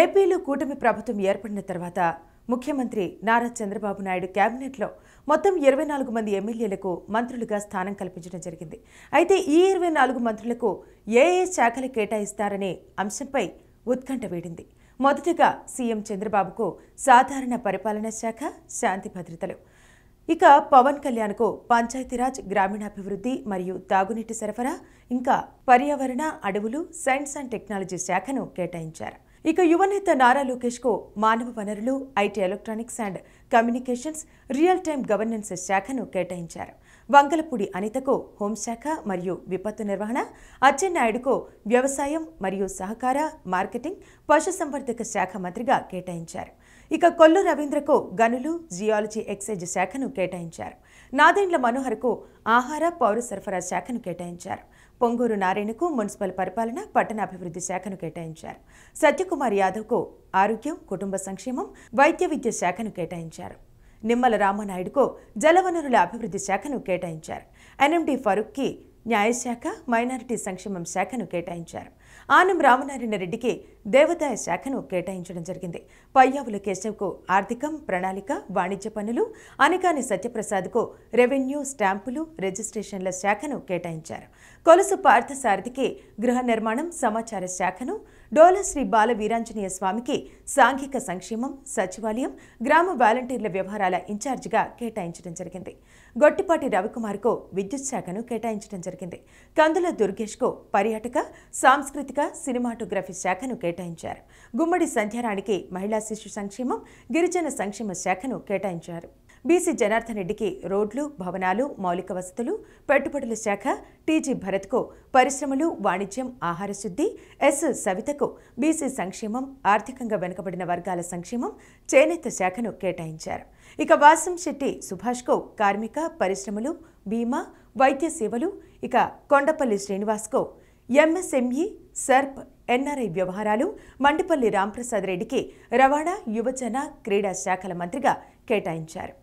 ఏపీలో కూటమి ప్రభుత్వం ఏర్పడిన తర్వాత ముఖ్యమంత్రి నారా చంద్రబాబు నాయుడు కేబినెట్లో మొత్తం 24 మంది ఎమ్మెల్యేలకు మంత్రులుగా స్థానం కల్పించడం జరిగింది. అయితే ఈ 24 మంత్రులకు ఏ శాఖలు కేటాయిస్తారనే అంశంపై ఉత్కంఠ వీడింది. మొదటగా సీఎం చంద్రబాబుకు సాధారణ పరిపాలనా శాఖ, శాంతి భద్రతలు, ఇక పవన్ కళ్యాణ్కు పంచాయతీరాజ్, గ్రామీణాభివృద్ధి మరియు తాగునీటి సరఫరా, ఇంకా పర్యావరణ, అడవులు, సైన్స్ అండ్ టెక్నాలజీ శాఖను కేటాయించారు. ఇక యువనేత నారా లోకేష్కు మానవ వనరులు, IT, electronics and communications, real time governance శాఖను కేటాయించారు. వంగలపూడి అనితకు హోంశాఖ మరియు విపత్తు నిర్వహణ, అచ్చెన్నాయుడుకు వ్యవసాయం మరియు సహకార, మార్కెటింగ్, పశుసంవర్ధక శాఖ మంత్రిగా కేటాయించారు. ఇక కొల్లు రవీంద్రకు గనులు, జియాలజీ, ఎక్సైజ్ శాఖను కేటాయించారు. నాదెండ్ల మనోహర్కు ఆహార, పౌర సరఫరా శాఖను కేటాయించారు. పొంగూరు నారాయణకు మున్సిపల్ పరిపాలన, పట్టణాభివృద్ధి శాఖను కేటాయించారు. సత్యకుమార్ యాదవ్కు ఆరోగ్యం, కుటుంబ సంక్షేమం, వైద్య విద్య శాఖను కేటాయించారు. నిమ్మల రామనాయుడుకు జలవనరుల అభివృద్ధి శాఖను కేటాయించారు. ఎన్ఎండి ఫరూక్కి న్యాయశాఖ, మైనారిటీ సంక్షేమం శాఖను కేటాయించారు. ఆనం రామనారాయణ రెడ్డికి దేవాదాయ శాఖను కేటాయించడం జరిగింది. పయ్యావుల కేశవ్కు ఆర్థికం, ప్రణాళిక, వాణిజ్య పన్నులు, అనగాని సత్యప్రసాద్కు రెవెన్యూ, స్టాంపులు, రిజిస్ట్రేషన్ల శాఖను కేటాయించారు. కొలుసు పార్థసారథికి గృహ నిర్మాణం, సమాచార శాఖను, డోలా శ్రీ బాల వీరాంజనేయ స్వామికి సాంఘిక సంక్షేమం, సచివాలయం, గ్రామ వాలంటీర్ల వ్యవహారాల ఇన్ఛార్జిగా కేటాయించడం జరిగింది. గొట్టిపాటి రవికుమార్కు విద్యుత్ శాఖను కేటాయించడం జరిగింది. కందుల దుర్గేష్కు పర్యాటక, సాంస్కృతిక, సినిమాటోగ్రఫీ శాఖను కేటాయించారు. గుమ్మడి సంధ్యారాణికి మహిళా శిశు సంక్షేమం, గిరిజన సంక్షేమ శాఖను కేటాయించారు. బీసీ జనార్దన్ రెడ్డికి రోడ్లు, భవనాలు, మౌలిక వసతులు, పెట్టుబడుల శాఖ, టీజీ భరత్కు పరిశ్రమలు, వాణిజ్యం, ఆహార శుద్ధి, ఎస్ సవితకు బీసీ సంక్షేమం, ఆర్థికంగా వెనుకబడిన వర్గాల సంక్షేమం, చేనేత శాఖను కేటాయించారు. ఇక వాసంశెట్టి సుభాష్కు కార్మిక, పరిశ్రమలు, బీమా, వైద్య సేవలు, ఇక కొండపల్లి శ్రీనివాస్కు ఎంఎస్ఎంఈ, సర్ప్, ఎన్ఆర్ఐ వ్యవహారాలు, మండిపల్లి రాంప్రసాద్ రెడ్డికి రవాణా, యువజన, క్రీడా శాఖల మంత్రిగా కేటాయించారు.